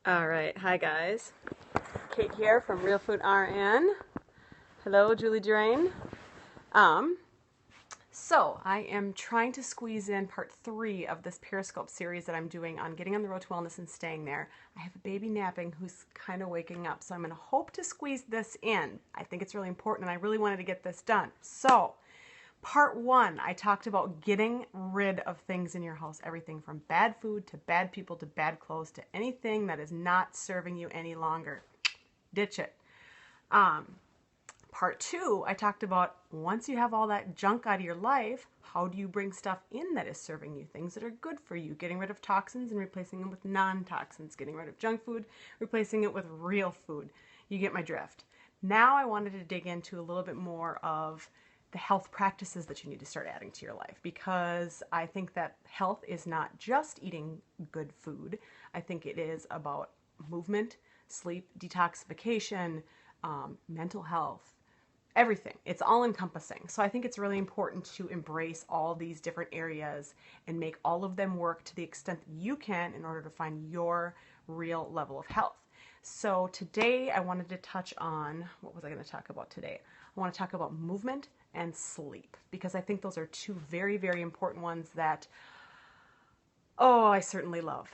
All right, hi guys. Kate here from Real Food RN. Hello, Julie Drain. Um, so I am trying to squeeze in part 3 of this Periscope series that I'm doing on getting on the road to wellness and staying there. I have a baby napping who's kind of waking up, so I'm going to hope to squeeze this in. I think it's really important, and I really wanted to get this done. So part 1, I talked about getting rid of things in your house, everything from bad food to bad people to bad clothes to anything that is not serving you any longer. Ditch it. Part 2, I talked about once you have all that junk out of your life, how do you bring stuff in that is serving you, things that are good for you, getting rid of toxins and replacing them with non-toxins, getting rid of junk food, replacing it with real food. You get my drift. Now I wanted to dig into a little bit more of the health practices that you need to start adding to your life, because I think that health is not just eating good food. I think it is about movement, sleep, detoxification, mental health, everything. It's all encompassing. So I think it's really important to embrace all these different areas and make all of them work to the extent that you can in order to find your real level of health. So today I wanted to touch on, what was I going to talk about today? I want to talk about movement and sleep, because I think those are two very, very important ones that, oh, I certainly love.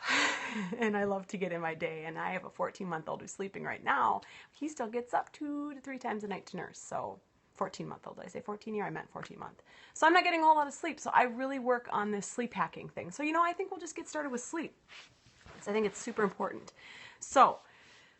And I love to get in my day. And I have a 14-month-old who's sleeping right now. He still gets up 2 to 3 times a night to nurse. So 14-month-old. Did I say 14 year? I meant 14-month. So I'm not getting a whole lot of sleep. So I really work on this sleep hacking thing. So, I think we'll just get started with sleep. So I think it's super important. So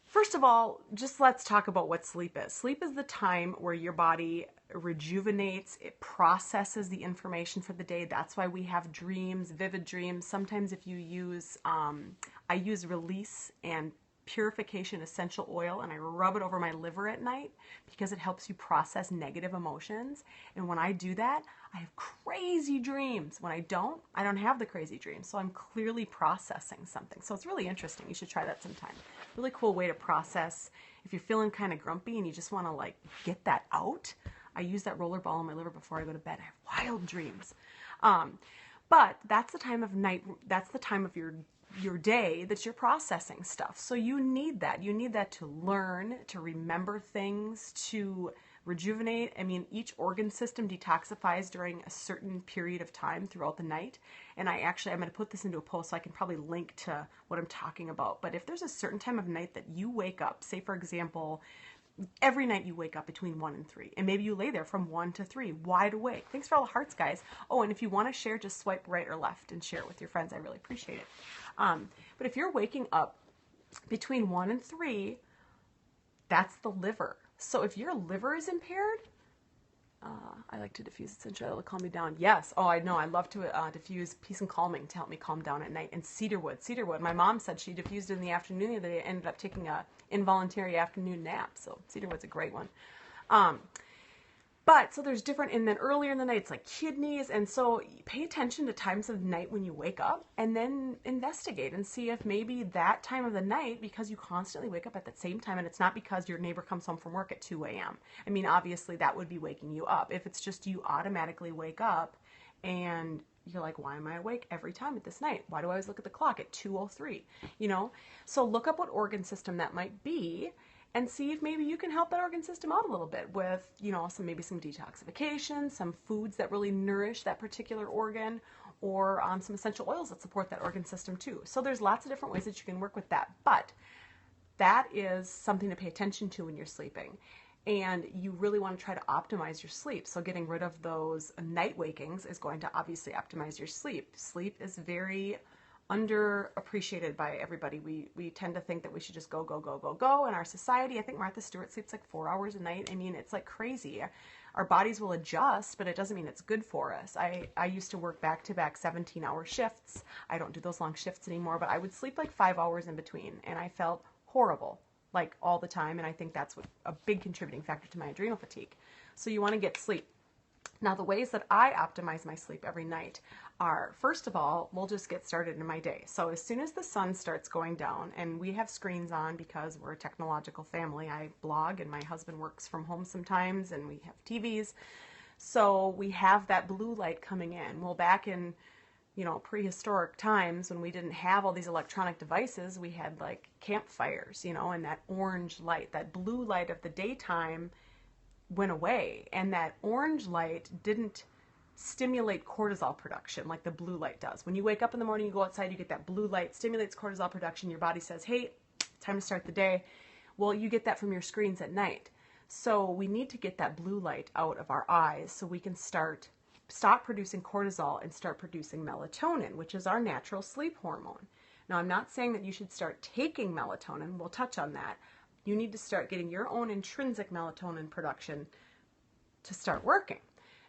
first of all, just let's talk about what sleep is. Sleep is the time where your body rejuvenates, it processes the information for the day. That's why we have dreams, vivid dreams. Sometimes if you use, I use release and purification essential oil, and I rub it over my liver at night because it helps you process negative emotions. And when I do that, I have crazy dreams. When I don't have the crazy dreams. So I'm clearly processing something. So it's really interesting. You should try that sometime. Really cool way to process. If you're feeling kind of grumpy and you just want to get that out, I use that roller ball on my liver before I go to bed. I have wild dreams. But that's the time of night. That's the time of your day that you're processing stuff. So you need that. You need that to learn, to remember things, to rejuvenate. I mean, each organ system detoxifies during a certain period of time throughout the night. And I'm going to put this into a post so I can probably link to what I'm talking about. But if there's a certain time of night that you wake up, say for example, every night you wake up between 1 and 3, and maybe you lay there from 1 to 3 wide awake. Thanks for all the hearts, guys. Oh, and if you want to share, just swipe right or left and share it with your friends. I really appreciate it. But if you're waking up between 1 and 3, that's the liver. So if your liver is impaired, I like to diffuse essential oil to calm me down. Yes. Oh, I know. I love to diffuse peace and calming to help me calm down at night. And cedarwood. Cedarwood. My mom said she diffused it in the afternoon the other day. Ended up taking a involuntary afternoon nap. So cedarwood's a great one. But so there's different, and then earlier in the night it's like kidneys, and so pay attention to times of night when you wake up, and then investigate and see if maybe that time of the night, because you constantly wake up at that same time, and it's not because your neighbor comes home from work at 2 a.m. I mean, obviously that would be waking you up. If it's just you automatically wake up and you're like, why am I awake every time at this night? Why do I always look at the clock at 2:03? So look up what organ system that might be, and see if maybe you can help that organ system out a little bit with, maybe some detoxification, some foods that really nourish that particular organ, or some essential oils that support that organ system too. So there's lots of different ways that you can work with that, but that is something to pay attention to when you're sleeping. And you really want to try to optimize your sleep. So getting rid of those night wakings is going to obviously optimize your sleep. Sleep is very underappreciated by everybody. We tend to think that we should just go in our society. I think Martha Stewart sleeps like 4 hours a night. I mean, it's like crazy. Our bodies will adjust, but it doesn't mean it's good for us. I used to work back-to-back 17-hour shifts. I don't do those long shifts anymore, but I would sleep like 5 hours in between, and I felt horrible, like all the time, and I think that's a big contributing factor to my adrenal fatigue. So you want to get sleep. Now, the ways that I optimize my sleep every night are, first of all, we'll just get started in my day. So as soon as the sun starts going down, and we have screens on because we're a technological family. I blog, and my husband works from home sometimes, and we have TVs. So we have that blue light coming in. Well, back in prehistoric times when we didn't have all these electronic devices, we had like campfires, and that orange light, that blue light of the daytime went away. And that orange light didn't stimulate cortisol production like the blue light does. When you wake up in the morning, you go outside, you get that blue light, stimulates cortisol production. Your body says, hey, time to start the day. Well, you get that from your screens at night. So we need to get that blue light out of our eyes so we can stop producing cortisol and start producing melatonin, which is our natural sleep hormone. Now, I'm not saying that you should start taking melatonin. We'll touch on that. You need to start getting your own intrinsic melatonin production to start working.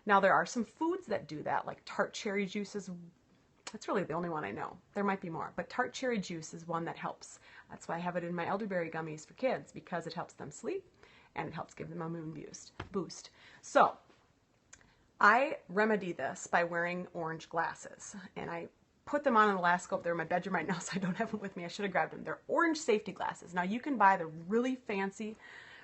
Now, there are some foods that do that, like tart cherry juice is, that's really the only one I know. There might be more, but tart cherry juice is one that helps. That's why I have it in my elderberry gummies for kids, because it helps them sleep and it helps give them a immune boost. So I remedy this by wearing orange glasses, and I put them on in the last scope. They're in my bedroom right now, so I don't have them with me. I should have grabbed them. They're orange safety glasses. Now, you can buy the really fancy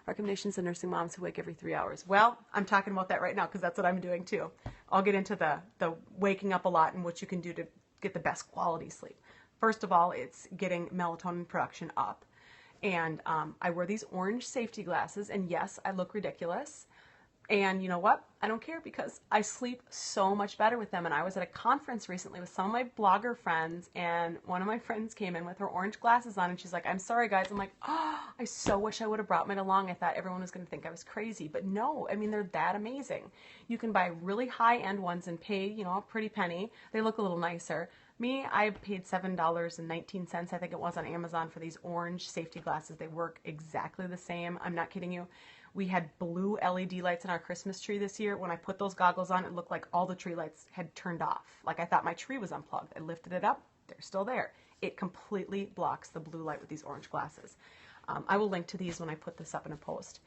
recommendations to nursing moms who wake every 3 hours. Well, I'm talking about that right now because that's what I'm doing too. I'll get into the waking up a lot and what you can do to get the best quality sleep. First of all, it's getting melatonin production up. And I wear these orange safety glasses, and yes, I look ridiculous. And you know what? I don't care because I sleep so much better with them. And I was at a conference recently with some of my blogger friends, and one of my friends came in with her orange glasses on, and she's like, I'm sorry, guys. I'm like, oh, I so wish I would have brought mine along. I thought everyone was going to think I was crazy. But no, I mean, they're that amazing. You can buy really high-end ones and pay, a pretty penny. They look a little nicer. Me, I paid $7.19, I think it was, on Amazon for these orange safety glasses. They work exactly the same. I'm not kidding you. We had blue LED lights in our Christmas tree this year. When I put those goggles on, it looked like all the tree lights had turned off. Like I thought my tree was unplugged. I lifted it up. They're still there. It completely blocks the blue light with these orange glasses. I will link to these when I put this up in a post.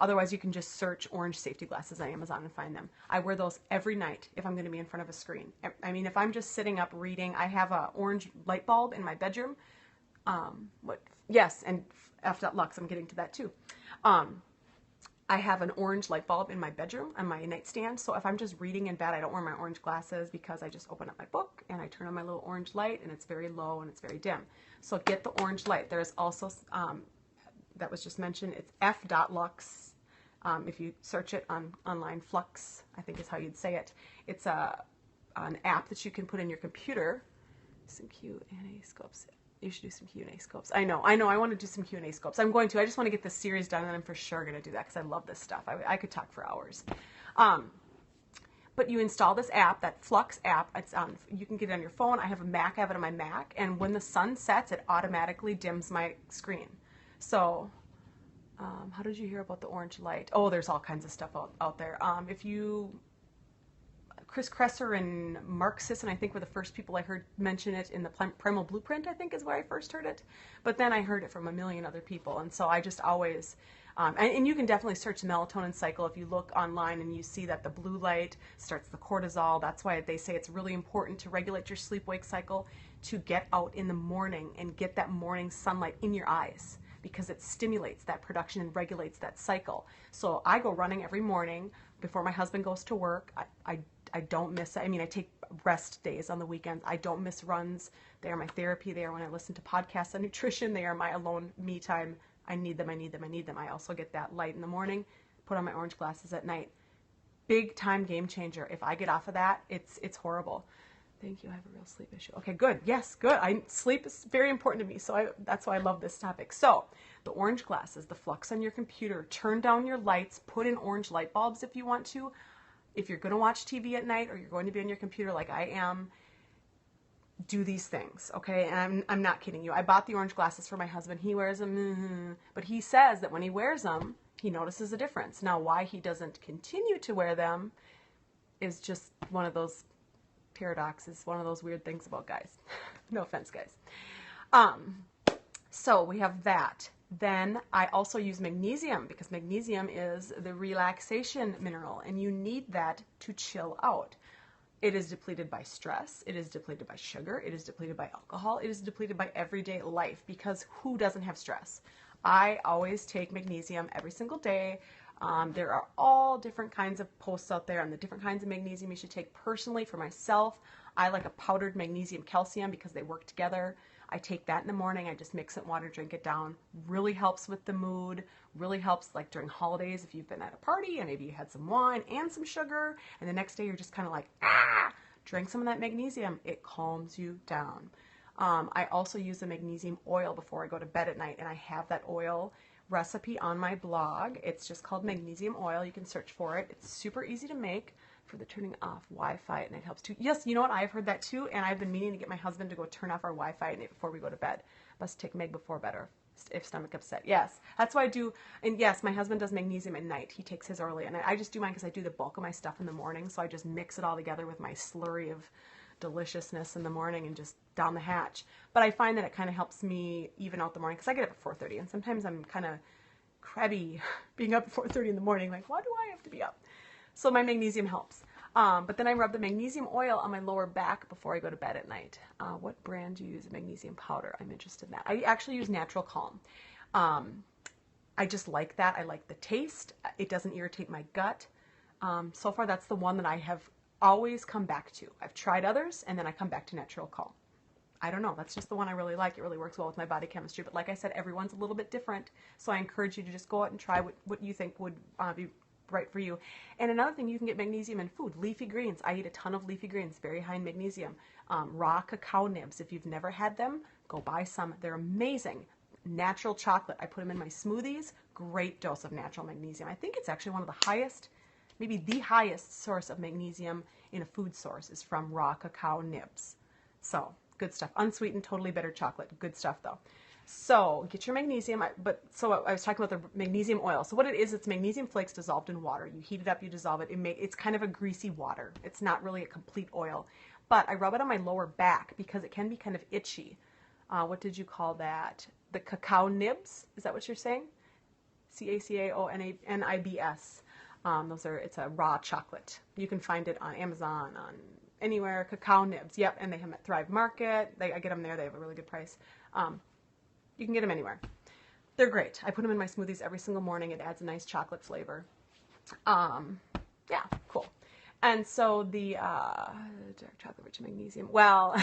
Otherwise, you can just search orange safety glasses on Amazon and find them. I wear those every night if I'm going to be in front of a screen. I mean, if I'm just sitting up reading, I have an orange light bulb in my bedroom. Yes, and F.Lux, I'm getting to that too. I have an orange light bulb in my bedroom on my nightstand. So if I'm just reading in bed, I don't wear my orange glasses because I just open up my book and I turn on my little orange light, and it's very low and it's very dim. So get the orange light. There's also, that was just mentioned, it's F.Lux. If you search it online, Flux, I think is how you'd say it. It's an app that you can put in your computer. Some Q&A scopes. You should do some Q&A scopes. I know. I want to do some Q&A scopes. I'm going to. I just want to get this series done, and I'm for sure going to do that because I love this stuff. I could talk for hours. But you install this app, that Flux app. It's on. You can get it on your phone. I have a Mac. I have it on my Mac. And when the sun sets, it automatically dims my screen. So how did you hear about the orange light? Oh, there's all kinds of stuff out there. If you... Chris Kresser and Mark Sisson, I think, were the first people I heard mention it in the Primal Blueprint, I think is where I first heard it. But then I heard it from a million other people. And so I just always, and you can definitely search the melatonin cycle if you look online and you see that the blue light starts the cortisol. That's why they say it's really important to regulate your sleep-wake cycle, to get out in the morning and get that morning sunlight in your eyes, because it stimulates that production and regulates that cycle. So I go running every morning before my husband goes to work. I don't miss it. I mean, I take rest days on the weekends. I don't miss runs. They are my therapy. They are when I listen to podcasts on nutrition. They are my alone me time. I need them. I need them. I need them. I also get that light in the morning, put on my orange glasses at night. Big time game changer. If I get off of that, it's horrible. Thank you. I have a real sleep issue. Okay, good. Yes, good. Sleep is very important to me, so that's why I love this topic. So the orange glasses, the Flux on your computer, turn down your lights, put in orange light bulbs if you want to. If you're going to watch TV at night or you're going to be on your computer like I am, do these things, okay? And I'm not kidding you. I bought the orange glasses for my husband. He wears them, but he says that when he wears them, he notices a difference. Now, why he doesn't continue to wear them is just one of those paradoxes, one of those weird things about guys. No offense, guys. So we have that. Then I also use magnesium, because magnesium is the relaxation mineral, and you need that to chill out. It is depleted by stress, it is depleted by sugar, it is depleted by alcohol, it is depleted by everyday life, because who doesn't have stress? I always take magnesium every single day. There are all different kinds of posts out there on the different kinds of magnesium you should take. Personally, for myself, I like a powdered magnesium calcium because they work together. I take that in the morning. I just mix it in water, drink it down. Really helps with the mood. Really helps like during holidays if you've been at a party and maybe you had some wine and some sugar and the next day you're just kind of like, drink some of that magnesium. It calms you down. I also use the magnesium oil before I go to bed at night, and I have that oil recipe on my blog. It's just called magnesium oil. You can search for it. It's super easy to make. For the turning off Wi-Fi at night helps too. Yes, you know what? I've heard that too, and I've been meaning to get my husband to go turn off our Wi-Fi at night before we go to bed. Must take Meg before bed or if stomach upset. Yes, that's why I do. And yes, my husband does magnesium at night. He takes his early, and I just do mine because I do the bulk of my stuff in the morning. So I just mix it all together with my slurry of deliciousness in the morning and just down the hatch. But I find that it kind of helps me even out the morning because I get up at 4:30, and sometimes I'm kind of crabby being up at 4:30 in the morning. Like, why do I have to be up? So my magnesium helps. But then I rub the magnesium oil on my lower back before I go to bed at night. What brand do you use of magnesium powder? I'm interested in that. I actually use Natural Calm. I just like that. I like the taste. It doesn't irritate my gut. So far, that's the one that I have always come back to. I've tried others, and then I come back to Natural Calm. I don't know. That's just the one I really like. It really works well with my body chemistry. But like I said, everyone's a little bit different. So I encourage you to just go out and try what you think would be right for you. And another thing, you can get magnesium in food. Leafy greens. I eat a ton of leafy greens, very high in magnesium. Raw cacao nibs. If you've never had them, go buy some. They're amazing. Natural chocolate. I put them in my smoothies. Great dose of natural magnesium. I think it's actually one of the highest, maybe the highest source of magnesium in a food source is from raw cacao nibs. So good stuff. Unsweetened, totally bitter chocolate. Good stuff though. So get your magnesium. So I was talking about the magnesium oil. So what it is, it's magnesium flakes dissolved in water. You heat it up, you dissolve it. It's kind of a greasy water. It's not really a complete oil. But I rub it on my lower back because it can be kind of itchy. What did you call that? The cacao nibs? Is that what you're saying? CACAONIBS. It's a raw chocolate. You can find it on Amazon, on anywhere. Cacao nibs. Yep, and they have them at Thrive Market. I get them there. They have a really good price. You can get them anywhere. They're great. I put them in my smoothies every single morning. It adds a nice chocolate flavor. Yeah, cool. And so the dark chocolate rich in magnesium. Well,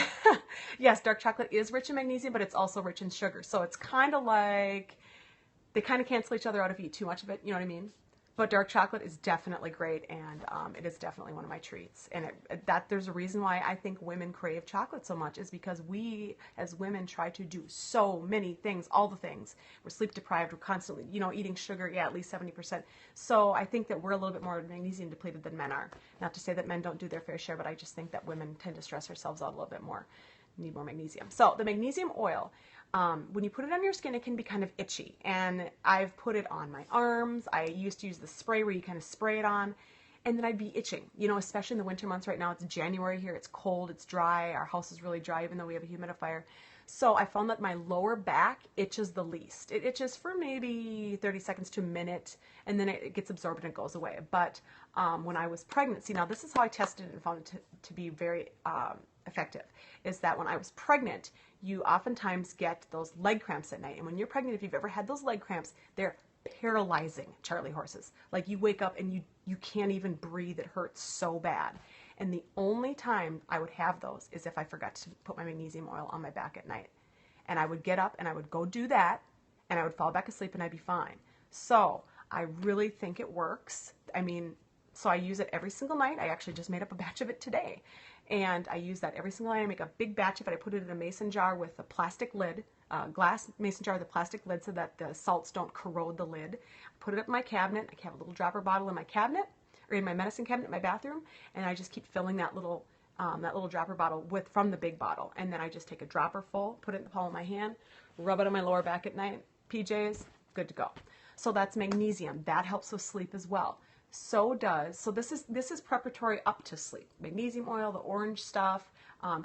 yes, dark chocolate is rich in magnesium, but it's also rich in sugar. So it's kind of like they kind of cancel each other out if you eat too much of it. You know what I mean? But dark chocolate is definitely great, and it is definitely one of my treats. And there's a reason why I think women crave chocolate so much is because we, as women, try to do so many things, all the things. We're sleep deprived. We're constantly, eating sugar, at least 70%. So I think that we're a little bit more magnesium depleted than men are. Not to say that men don't do their fair share, but I just think that women tend to stress ourselves out a little bit more, need more magnesium. So the magnesium oil. When you put it on your skin, it can be kind of itchy, and I've put it on my arms. I used to use the spray where you kind of spray it on, and then I'd be itching, especially in the winter months. Right now it's January here, it's cold, it's dry, our house is really dry even though we have a humidifier. So I found that my lower back itches the least. It itches for maybe 30 seconds to a minute, and then it gets absorbed and it goes away. But when I was pregnant, see, now this is how I tested it and found it to be very effective, is that when I was pregnant, you oftentimes get those leg cramps at night. And when you're pregnant, if you've ever had those leg cramps, they're paralyzing, Charlie horses. Like you wake up and you can't even breathe. It hurts so bad. And the only time I would have those is if I forgot to put my magnesium oil on my back at night. And I would get up and I would go do that, and I would fall back asleep and I'd be fine. So I really think it works. So I use it every single night. I actually just made up a batch of it today. And I use that every single night. I make a big batch of it. I put it in a mason jar with a plastic lid, glass mason jar with a plastic lid so that the salts don't corrode the lid. Put it up in my cabinet. I have a little dropper bottle in my cabinet, or in my medicine cabinet in my bathroom, and I just keep filling that little dropper bottle from the big bottle. And then I just take a dropper full, put it in the palm of my hand, rub it on my lower back at night, PJs, good to go. So that's magnesium. That helps with sleep as well. So this is preparatory up to sleep. Magnesium oil, the orange stuff,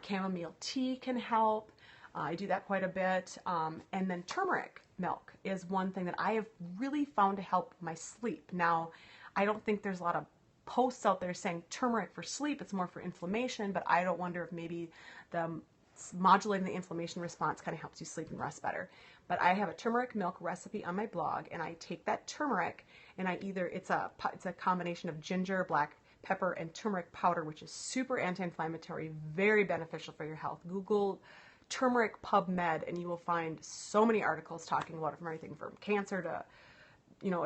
chamomile tea can help. I do that quite a bit. And then turmeric milk is one thing that I have really found to help my sleep. Now, I don't think there's a lot of posts out there saying turmeric for sleep. It's more for inflammation, but I don't wonder if maybe the modulating the inflammation response kind of helps you sleep and rest better. But I have a turmeric milk recipe on my blog, and I take that turmeric and it's a combination of ginger, black pepper, and turmeric powder, which is super anti-inflammatory, very beneficial for your health. Google turmeric PubMed and you will find so many articles talking about it, from everything from cancer to,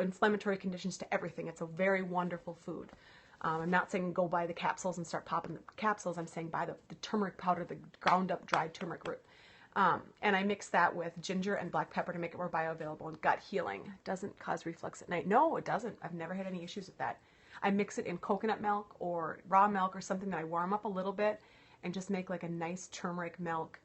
inflammatory conditions to everything. It's a very wonderful food. I'm not saying go buy the capsules and start popping the capsules. I'm saying buy the turmeric powder, the ground up dried turmeric root. And I mix that with ginger and black pepper to make it more bioavailable and gut healing. It doesn't cause reflux at night. No, it doesn't. I've never had any issues with that. I mix it in coconut milk or raw milk or something that I warm up a little bit and just make like a nice turmeric milk.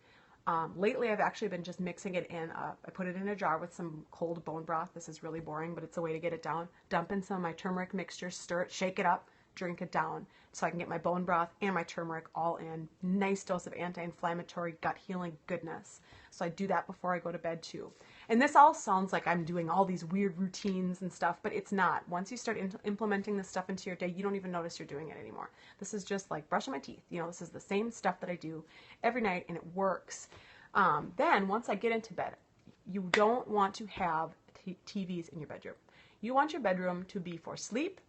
Lately, I've actually been just mixing it in. I put it in a jar with some cold bone broth. This is really boring, but it's a way to get it down. Dump in some of my turmeric mixture, stir it, shake it up, drink it down, so I can get my bone broth and my turmeric all in. Nice dose of anti-inflammatory, gut healing goodness. So I do that before I go to bed too. And this all sounds like I'm doing all these weird routines and stuff, but it's not. Once you start implementing this stuff into your day, you don't even notice you're doing it anymore. This is just like brushing my teeth. This is the same stuff that I do every night, and it works. Then once I get into bed, you don't want to have TVs in your bedroom. You want your bedroom to be for sleep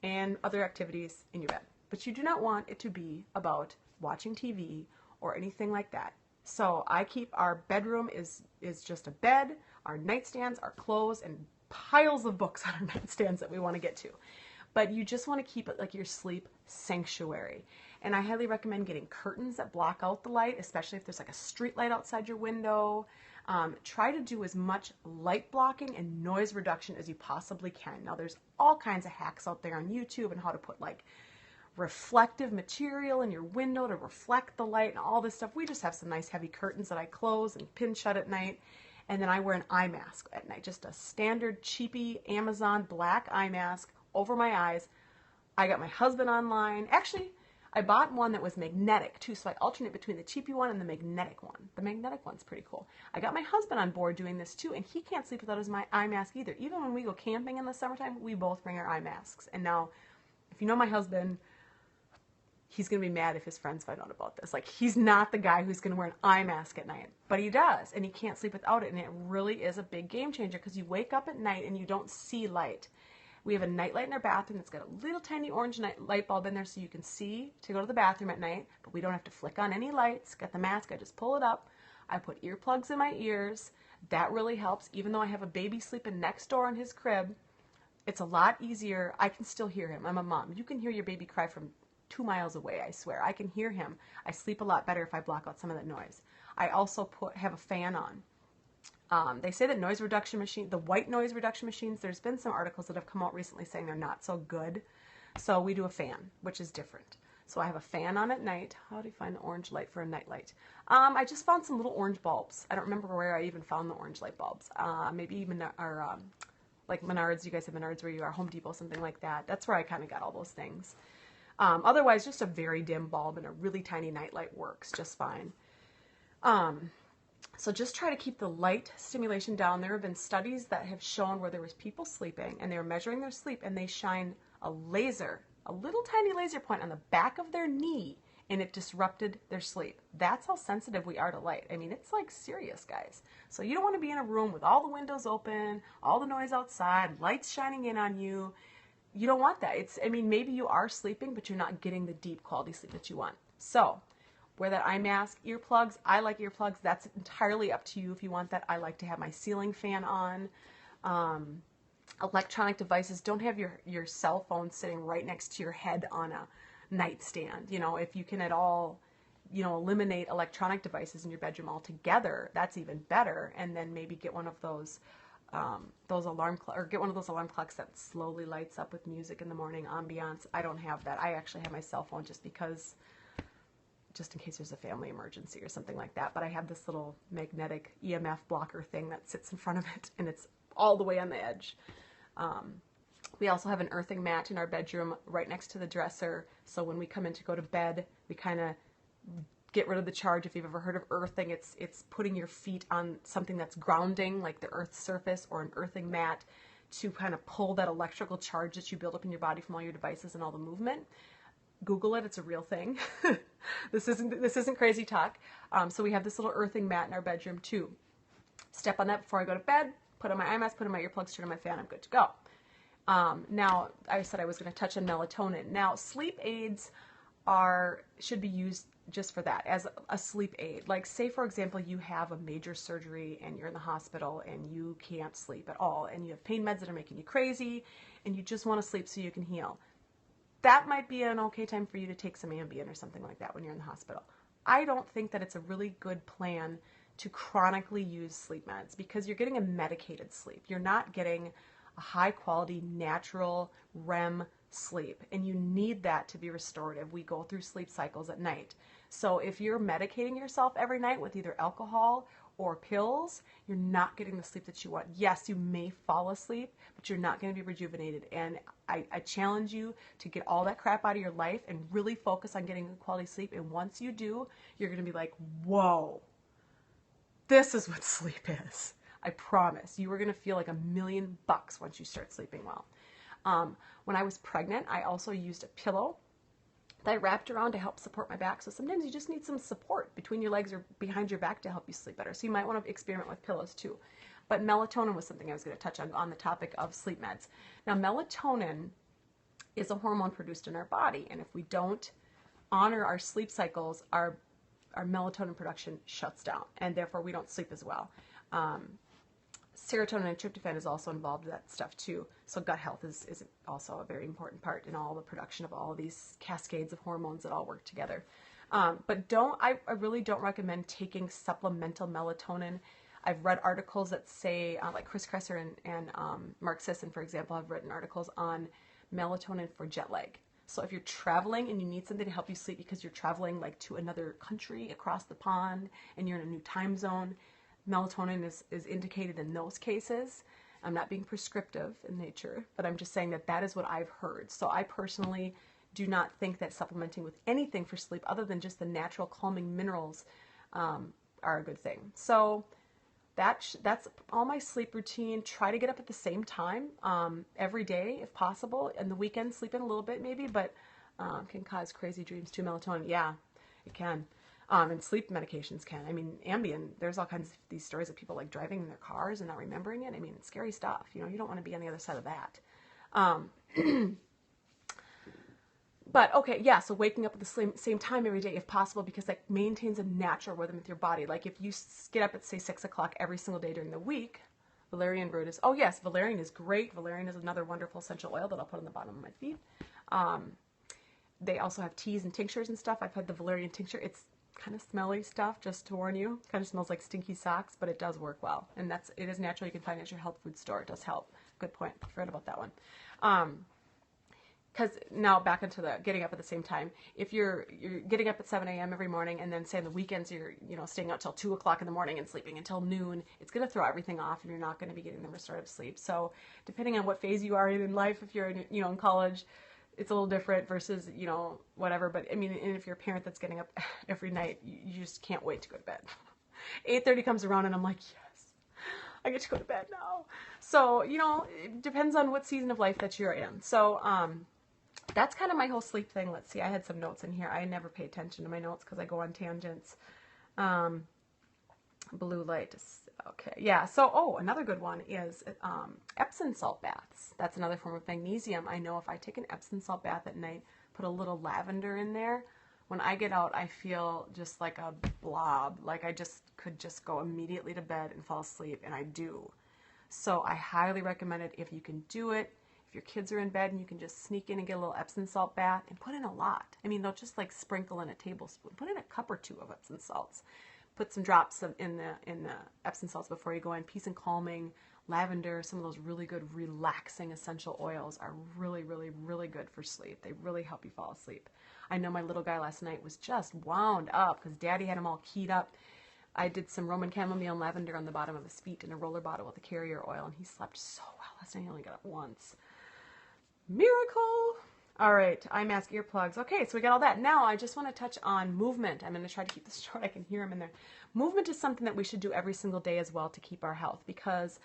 and other activities in your bed. But you do not want it to be about watching TV or anything like that. So I keep our bedroom is just a bed, our nightstands, our clothes, and piles of books on our nightstands that we want to get to. But you just want to keep it like your sleep sanctuary. And I highly recommend getting curtains that block out the light, especially if there's like a street light outside your window. Try to do as much light blocking and noise reduction as you possibly can. Now there's all kinds of hacks out there on YouTube and how to put like reflective material in your window to reflect the light and all this stuff. We just have some nice heavy curtains that I close and pin shut at night. And then I wear an eye mask at night, just a standard cheapy Amazon black eye mask over my eyes. I got my husband online. Actually, I bought one that was magnetic too, so I alternate between the cheapy one and the magnetic one. The magnetic one's pretty cool. I got my husband on board doing this too, and he can't sleep without his eye mask either. Even when we go camping in the summertime, we both bring our eye masks. And now, if you know my husband, he's going to be mad if his friends find out about this. Like, he's not the guy who's going to wear an eye mask at night, but he does, and he can't sleep without it, and it really is a big game changer because you wake up at night and you don't see light. We have a nightlight in our bathroom that's got a little tiny orange light bulb in there so you can see to go to the bathroom at night, but we don't have to flick on any lights. Got the mask, I just pull it up. I put earplugs in my ears. That really helps. Even though I have a baby sleeping next door in his crib, it's a lot easier. I can still hear him. I'm a mom. You can hear your baby cry from 2 miles away, I swear. I can hear him. I sleep a lot better if I block out some of that noise. I also have a fan on. They say that the white noise reduction machines, there's been some articles that have come out recently saying they're not so good. So we do a fan, which is different. So I have a fan on at night. How do you find the orange light for a night light? I just found some little orange bulbs. I don't remember where I even found the orange light bulbs. Maybe even like Menards. You guys have Menards where you are, Home Depot, something like that. That's where I kind of got all those things. Otherwise, just a very dim bulb and a really tiny nightlight works just fine. So just try to keep the light stimulation down. There have been studies that have shown where there was people sleeping and they were measuring their sleep and they shine a laser, a little tiny laser point on the back of their knee, and it disrupted their sleep. That's how sensitive we are to light. I mean, it's like serious, guys. So you don't want to be in a room with all the windows open, all the noise outside, lights shining in on you. You don't want that. Maybe you are sleeping, but you're not getting the deep quality sleep that you want. So wear that eye mask, earplugs. I like earplugs. That's entirely up to you if you want that. I like to have my ceiling fan on. Electronic devices, don't have your cell phone sitting right next to your head on a nightstand. If you can at all, eliminate electronic devices in your bedroom altogether, that's even better. And then maybe get one of those alarm clocks that slowly lights up with music in the morning, ambiance. I don't have that. I actually have my cell phone just in case there's a family emergency or something like that. But I have this little magnetic EMF blocker thing that sits in front of it, and it's all the way on the edge. We also have an earthing mat in our bedroom right next to the dresser, so when we come in to go to bed, we kind of get rid of the charge. If you've ever heard of earthing, it's putting your feet on something that's grounding, like the earth's surface, or an earthing mat, to kind of pull that electrical charge that you build up in your body from all your devices and all the movement. Google it, it's a real thing. This isn't crazy talk. So we have this little earthing mat in our bedroom too. Step on that before I go to bed, put on my eye mask, put on my earplugs, turn on my fan, I'm good to go. Now, I said I was going to touch on melatonin. Now, sleep aids should be used just for that, as a sleep aid. Like, say, for example, you have a major surgery and you're in the hospital and you can't sleep at all, and you have pain meds that are making you crazy, and you just want to sleep so you can heal. That might be an okay time for you to take some Ambien or something like that when you're in the hospital. I don't think that it's a really good plan to chronically use sleep meds, because you're getting a medicated sleep. You're not getting a high quality, natural REM sleep, and you need that to be restorative. We go through sleep cycles at night. So if you're medicating yourself every night with either alcohol or pills, you're not getting the sleep that you want. Yes, you may fall asleep, but you're not going to be rejuvenated. And I challenge you to get all that crap out of your life and really focus on getting good quality sleep. And once you do, you're going to be like, whoa, this is what sleep is. I promise. You are going to feel like $1,000,000 once you start sleeping well. When I was pregnant, I also used a pillow that I wrapped around to help support my back. So sometimes you just need some support between your legs or behind your back to help you sleep better. So you might want to experiment with pillows too. But melatonin was something I was going to touch on the topic of sleep meds. Now, melatonin is a hormone produced in our body, and if we don't honor our sleep cycles, our melatonin production shuts down, and therefore we don't sleep as well. Serotonin and tryptophan is also involved in that stuff too. So gut health is also a very important part in all the production of all of these cascades of hormones that all work together. But I really don't recommend taking supplemental melatonin. I've read articles that say, like Chris Kresser and Mark Sisson, for example, have written articles on melatonin for jet lag. So if you're traveling and you need something to help you sleep because you're traveling like to another country across the pond and you're in a new time zone, melatonin is indicated in those cases. I'm not being prescriptive in nature, but I'm just saying that is what I've heard. So I personally do not think that supplementing with anything for sleep other than just the natural calming minerals are a good thing. So that's all my sleep routine. Try to get up at the same time every day if possible. And the weekend, sleep in a little bit maybe, but can cause crazy dreams too. Melatonin, yeah, it can. And sleep medications can. I mean, Ambien, there's all kinds of these stories of people like driving in their cars and not remembering it. I mean, it's scary stuff. You don't want to be on the other side of that. But okay, yeah, so waking up at the same time every day if possible, because that maintains a natural rhythm with your body. Like if you get up at, say, 6 o'clock every single day during the week, valerian root is, oh yes, valerian is great. Valerian is another wonderful essential oil that I'll put on the bottom of my feet. They also have teas and tinctures and stuff. I've had the valerian tincture. It's kind of smelly stuff, just to warn you. It kind of smells like stinky socks, but it does work well. And it is natural. You can find it at your health food store. It does help. Good point. I forgot about that one. Because now back into the getting up at the same time. If you're getting up at 7 a.m. every morning, and then say on the weekends you're staying out till 2 o'clock in the morning and sleeping until noon, it's going to throw everything off, and you're not going to be getting the restorative sleep. So depending on what phase you are in life, if you're in college, it's a little different versus whatever. But I mean, and if you're a parent that's getting up every night, you just can't wait to go to bed. 8:30 comes around and I'm like, yes, I get to go to bed now. So it depends on what season of life that you're in. So that's kind of my whole sleep thing. Let's see, I had some notes in here. I never pay attention to my notes because I go on tangents. Blue light. Okay, yeah. So, another good one is Epsom salt baths. That's another form of magnesium. I know if I take an Epsom salt bath at night, put a little lavender in there, when I get out, I feel just like a blob. Like I could just go immediately to bed and fall asleep, and I do. So I highly recommend it if you can do it. If your kids are in bed and you can just sneak in and get a little Epsom salt bath, and put in a lot. I mean, don't just like sprinkle in a tablespoon. Put in a cup or two of Epsom salts. Put some drops in the Epsom salts before you go in. Peace and calming, lavender, some of those really good relaxing essential oils are really, really, really good for sleep. They really help you fall asleep. I know my little guy last night was just wound up because Daddy had him all keyed up. I did some Roman chamomile and lavender on the bottom of his feet in a roller bottle with a carrier oil, and he slept so well last night. He only got up once. Miracle! All right, eye mask, earplugs. Okay, so we got all that. Now I just want to touch on movement. I'm going to try to keep this short. I can hear them in there. Movement is something that we should do every single day as well to keep our health, because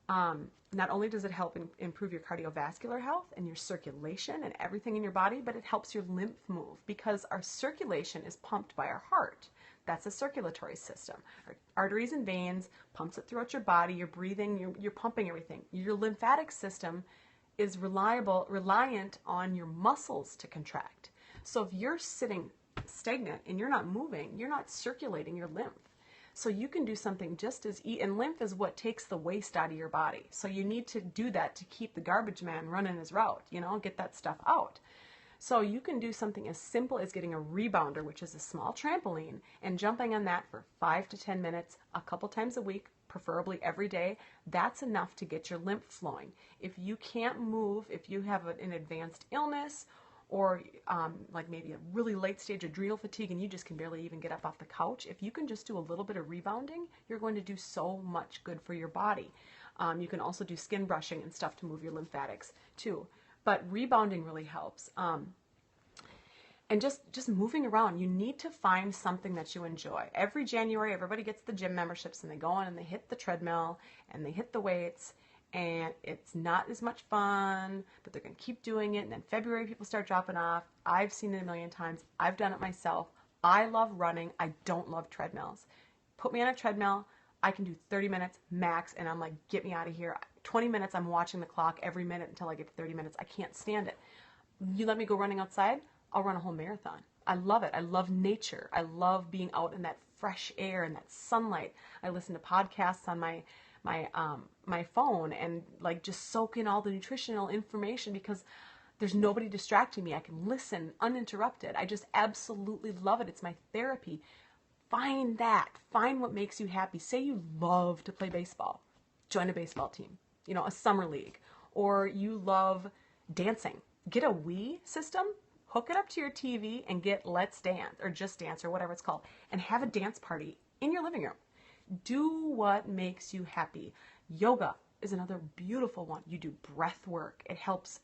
not only does it help improve your cardiovascular health and your circulation and everything in your body, but it helps your lymph move, because our circulation is pumped by our heart. That's a circulatory system. Our arteries and veins pumps it throughout your body. You're breathing, you're pumping everything. Your lymphatic system is reliant on your muscles to contract. So if you're sitting stagnant and you're not moving, you're not circulating your lymph. So you can do something just as and lymph is what takes the waste out of your body. So you need to do that to keep the garbage man running his route, get that stuff out. So you can do something as simple as getting a rebounder, which is a small trampoline, and jumping on that for 5 to 10 minutes a couple times a week, preferably every day. That's enough to get your lymph flowing. If you can't move, if you have an advanced illness, or like maybe a really late stage adrenal fatigue and you just can barely even get up off the couch, if you can just do a little bit of rebounding, you're going to do so much good for your body. You can also do skin brushing and stuff to move your lymphatics too. But rebounding really helps. And just moving around, you need to find something that you enjoy. Every January, everybody gets the gym memberships and they go on and they hit the treadmill and they hit the weights. And it's not as much fun, but they're going to keep doing it. And then February, people start dropping off. I've seen it a million times. I've done it myself. I love running. I don't love treadmills. Put me on a treadmill. I can do 30 minutes max, and I'm like, get me out of here. 20 minutes, I'm watching the clock every minute until I get to 30 minutes. I can't stand it. You let me go running outside, I'll run a whole marathon. I love it. I love nature. I love being out in that fresh air and that sunlight. I listen to podcasts on my phone and like just soak in all the nutritional information because there's nobody distracting me. I can listen uninterrupted. I just absolutely love it. It's my therapy. Find that. Find what makes you happy. Say you love to play baseball. Join a baseball team, a summer league. Or you love dancing. Get a Wii system, hook it up to your TV and get Let's Dance or Just Dance or whatever it's called and have a dance party in your living room. Do what makes you happy. Yoga is another beautiful one. You do breath work. It helps.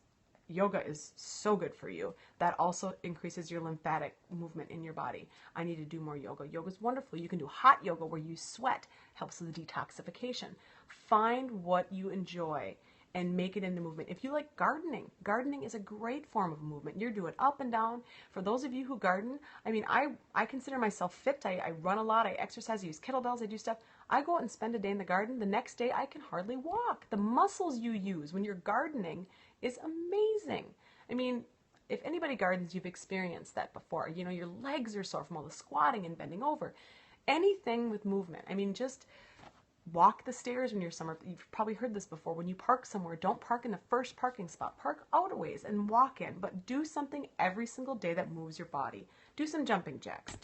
Yoga is so good for you. That also increases your lymphatic movement in your body. I need to do more yoga. Yoga is wonderful. You can do hot yoga where you sweat. Helps with detoxification. Find what you enjoy and make it into movement. If you like gardening, gardening is a great form of movement. You're doing up and down. For those of you who garden, I consider myself fit. I run a lot. I exercise. I use kettlebells. I do stuff. I go out and spend a day in the garden. The next day, I can hardly walk. The muscles you use when you're gardening is amazing. If anybody gardens, you've experienced that before. Your legs are sore from all the squatting and bending over. Anything with movement. Just walk the stairs when you're somewhere. You've probably heard this before. When you park somewhere, don't park in the first parking spot. Park out a ways and walk in. But do something every single day that moves your body. Do some jumping jacks.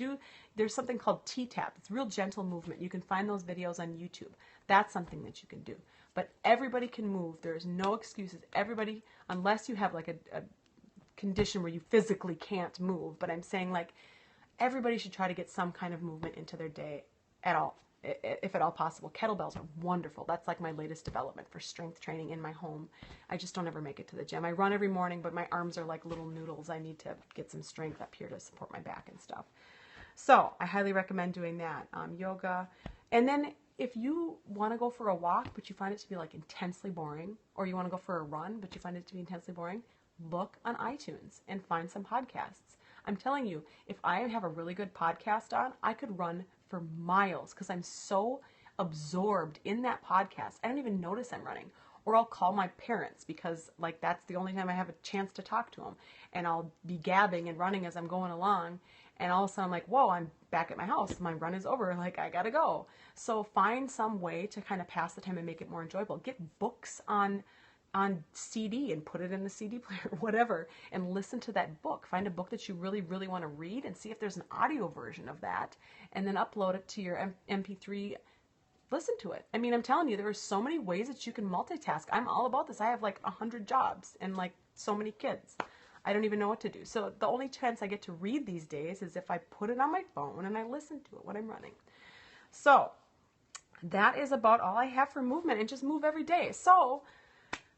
There's something called T-tap. It's real gentle movement. You can find those videos on YouTube. That's something that you can do. But everybody can move. There's no excuses. Everybody, unless you have like a condition where you physically can't move. But I'm saying everybody should try to get some kind of movement into their day at all. If at all possible. Kettlebells are wonderful. That's like my latest development for strength training in my home. I just don't ever make it to the gym. I run every morning, but my arms are like little noodles. I need to get some strength up here to support my back and stuff. So I highly recommend doing that. Yoga. And then if you want to go for a walk, but you find it to be like intensely boring, or you want to go for a run, but you find it to be intensely boring, look on iTunes and find some podcasts. I'm telling you, if I have a really good podcast on, I could run for miles because I'm so absorbed in that podcast. I don't even notice I'm running. Or I'll call my parents because that's the only time I have a chance to talk to them. And I'll be gabbing and running as I'm going along. And all of a sudden I'm like, whoa, I'm back at my house. My run is over. I gotta go. So find some way to kind of pass the time and make it more enjoyable. Get books on CD and put it in the CD player, whatever, and listen to that book. Find a book that you really, really want to read and see if there's an audio version of that, and then upload it to your MP3. Listen to it. I'm telling you, there are so many ways that you can multitask. I'm all about this. I have 100 jobs and so many kids. I don't even know what to do. So the only chance I get to read these days is if I put it on my phone and I listen to it when I'm running. So that is about all I have for movement, and just move every day. So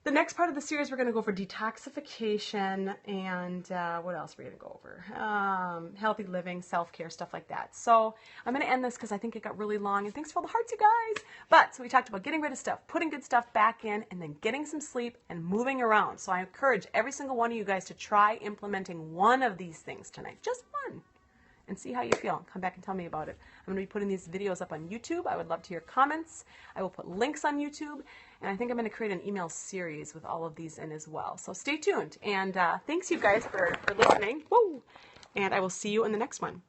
the next part of the series, we're going to go for detoxification and what else we're going to go over? Healthy living, self-care, stuff like that. So I'm going to end this because I think it got really long, and thanks for all the hearts, you guys. But so we talked about getting rid of stuff, putting good stuff back in, and then getting some sleep and moving around. So I encourage every single one of you guys to try implementing one of these things tonight. Just one. and see how you feel. Come back and tell me about it. I'm going to be putting these videos up on YouTube. I would love to hear comments. I will put links on YouTube, and I think I'm going to create an email series with all of these in as well. So stay tuned, and thanks you guys for listening. Woo! And I will see you in the next one.